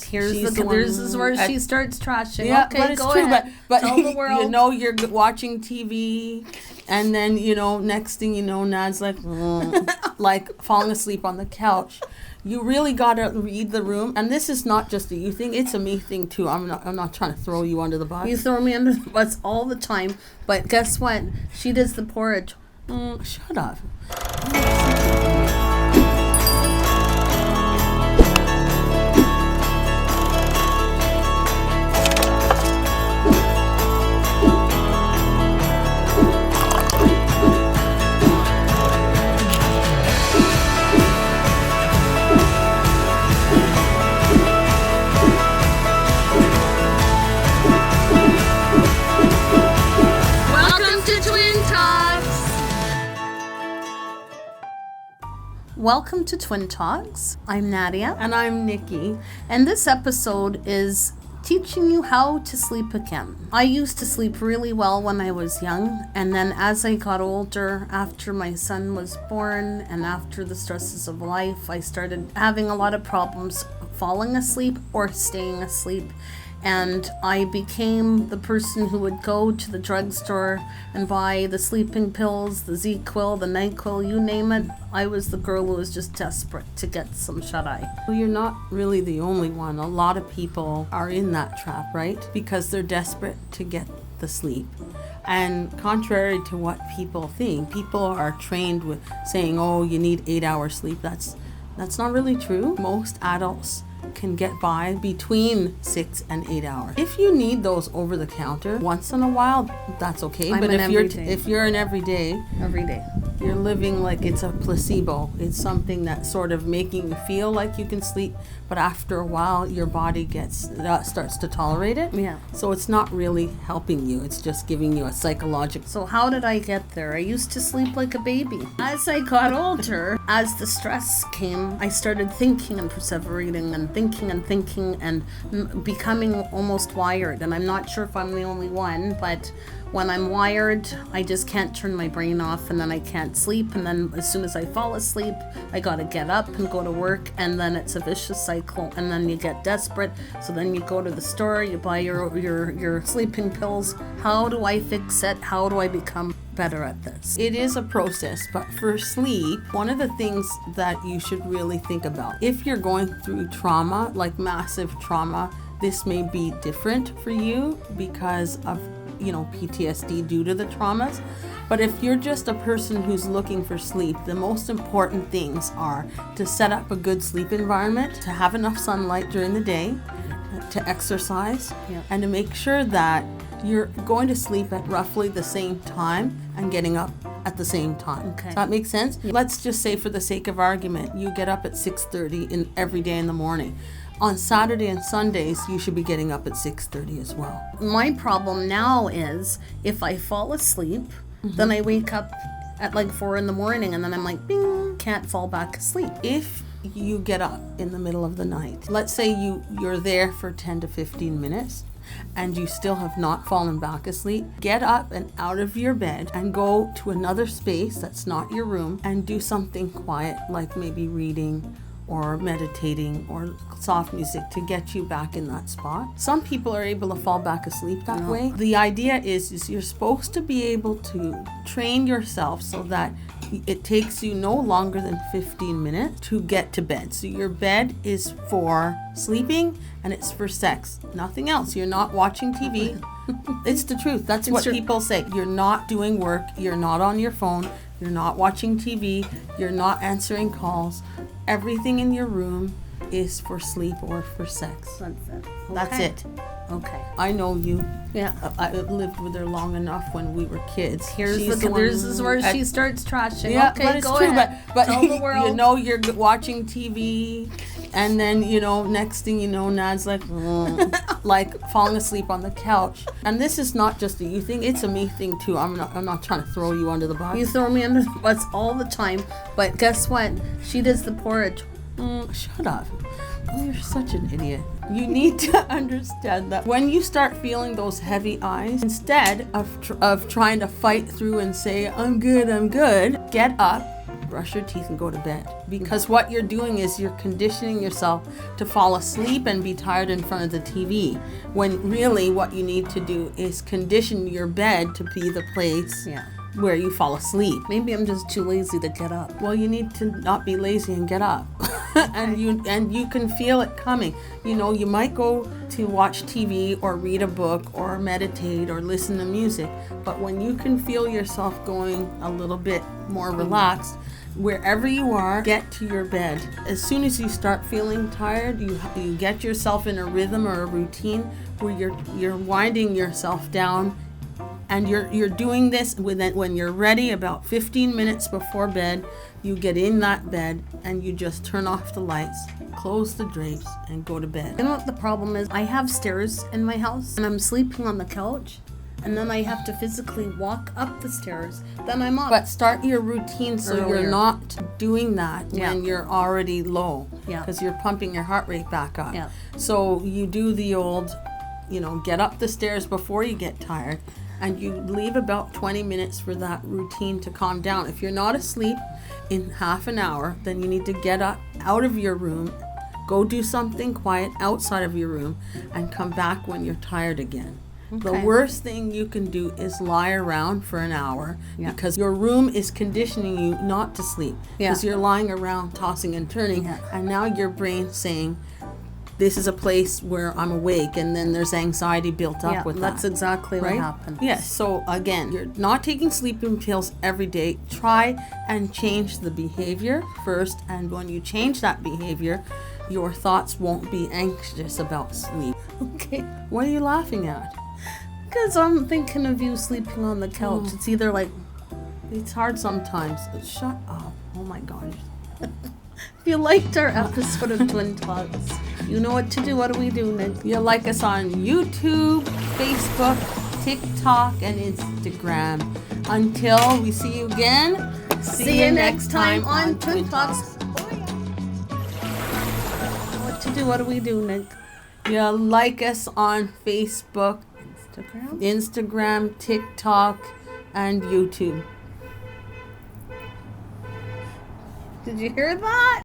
This is where she starts trashing. Yeah, okay, but it's go true. ahead. But Tell the world. you know, you're watching TV, and then next thing you know, Nad's like, like falling asleep on the couch. You really gotta read the room, and this is not just a you thing; it's a me thing too. I'm not trying to throw you under the bus. You throw me under the bus all the time, but guess what? She does the porridge. Shut up. Welcome to Twin Talks. I'm Nadia. And I'm Nikki. And this episode is teaching you how to sleep again. I used to sleep really well when I was young, and then as I got older, after my son was born and after the stresses of life, I started having a lot of problems falling asleep or staying asleep. And I became the person who would go to the drugstore and buy the sleeping pills, the Z-Quil, the NyQuil, you name it. I was the girl who was just desperate to get some shut-eye. Well, you're not really the only one. A lot of people are in that trap, right? Because they're desperate to get the sleep. And contrary to what people think, people are trained with saying, oh, you need 8 hours sleep. That's not really true. Most adults can get by between 6 and 8 hours. If you need those over the counter once in a while, that's okay. But if you're an every day, you're living like it's a placebo. It's something that's sort of making you feel like you can sleep, but after a while your body starts to tolerate it. Yeah. So it's not really helping you. It's just giving you a psychological. So how did I get there? I used to sleep like a baby. As I got older, as the stress came, I started thinking and perseverating and thinking and becoming almost wired. And I'm not sure if I'm the only one, but when I'm wired, I just can't turn my brain off, and then I can't sleep, and then as soon as I fall asleep, I gotta get up and go to work, and then it's a vicious cycle, and then you get desperate, so then you go to the store, you buy your sleeping pills. How do I fix it? How do I become better at this? It is a process, but for sleep, one of the things that you should really think about, if you're going through trauma, like massive trauma, this may be different for you because of PTSD due to the traumas. But if you're just a person who's looking for sleep, the most important things are to set up a good sleep environment, to have enough sunlight during the day, to exercise, and to make sure that you're going to sleep at roughly the same time and getting up at the same time. Okay. Does that make sense? Let's just say, for the sake of argument, you get up at 6:30 every day in the morning. On Saturday and Sundays, you should be getting up at 6:30 as well. My problem now is if I fall asleep, then I wake up at like 4 in the morning, and then I'm like, bing, can't fall back asleep. If you get up in the middle of the night, let's say you're there for 10 to 15 minutes, and you still have not fallen back asleep, get up and out of your bed and go to another space that's not your room and do something quiet, like maybe reading or meditating or soft music to get you back in that spot. Some people are able to fall back asleep that way. The idea is you're supposed to be able to train yourself so that it takes you no longer than 15 minutes to get to bed. So your bed is for sleeping and it's for sex. Nothing else. You're not watching TV. It's the truth. That's what people say. You're not doing work. You're not on your phone. You're not watching TV. You're not answering calls. Everything in your room is for sleep or for sex. That's it. Okay. That's it. Okay. I know you. Yeah. I lived with her long enough when we were kids. This is where she starts trashing. Yeah, okay, but it's go true. ahead. But tell the world. You're watching TV, and then next thing you know, Nad's like, like falling asleep on the couch. And this is not just a you thing; it's a me thing too. I'm not trying to throw you under the bus. You throw me under the bus all the time. But guess what? She does the porridge. Shut up. Oh, you're such an idiot. You need to understand that when you start feeling those heavy eyes, instead of trying to fight through and say, I'm good, get up brush your teeth and go to bed. Because what you're doing is you're conditioning yourself to fall asleep and be tired in front of the TV. When really what you need to do is condition your bed to be the place where you fall asleep. Maybe I'm just too lazy to get up. Well, you need to not be lazy and get up. and you can feel it coming. You know, you might go to watch TV or read a book or meditate or listen to music, but when you can feel yourself going a little bit more relaxed, wherever you are, get to your bed. As soon as you start feeling tired, you get yourself in a rhythm or a routine where you're winding yourself down. And you're doing this when you're ready, about 15 minutes before bed. You get in that bed and you just turn off the lights, close the drapes, and go to bed. You know what the problem is? I have stairs in my house, and I'm sleeping on the couch, and then I have to physically walk up the stairs. Then I'm up. But start your routine so Earlier. you're not doing that when you're already low. Yeah. Because you're pumping your heart rate back up. Yeah. So you do the old, get up the stairs before you get tired. And you leave about 20 minutes for that routine to calm down. If you're not asleep in half an hour, then you need to get up out of your room, go do something quiet outside of your room, and come back when you're tired again. The worst thing you can do is lie around for an hour because your room is conditioning you not to sleep. Because you're lying around tossing and turning, and now your brain's saying, this is a place where I'm awake, and then there's anxiety built up with that. That's exactly what happened. Yes. So again, you're not taking sleeping pills every day. Try and change the behavior first, and when you change that behavior, your thoughts won't be anxious about sleep. Okay. What are you laughing at? Because I'm thinking of you sleeping on the couch. It's either like, It's hard sometimes. Shut up. Oh my gosh. if you liked our episode of Twin Talks, you know what to do. What do we do, Nick? You like us on YouTube, Facebook, TikTok, and Instagram. Until we see you again, See you next time on Twin Talks. What to do. What do we do, Nick? You like us on Facebook, Instagram? TikTok, and YouTube. Did you hear that?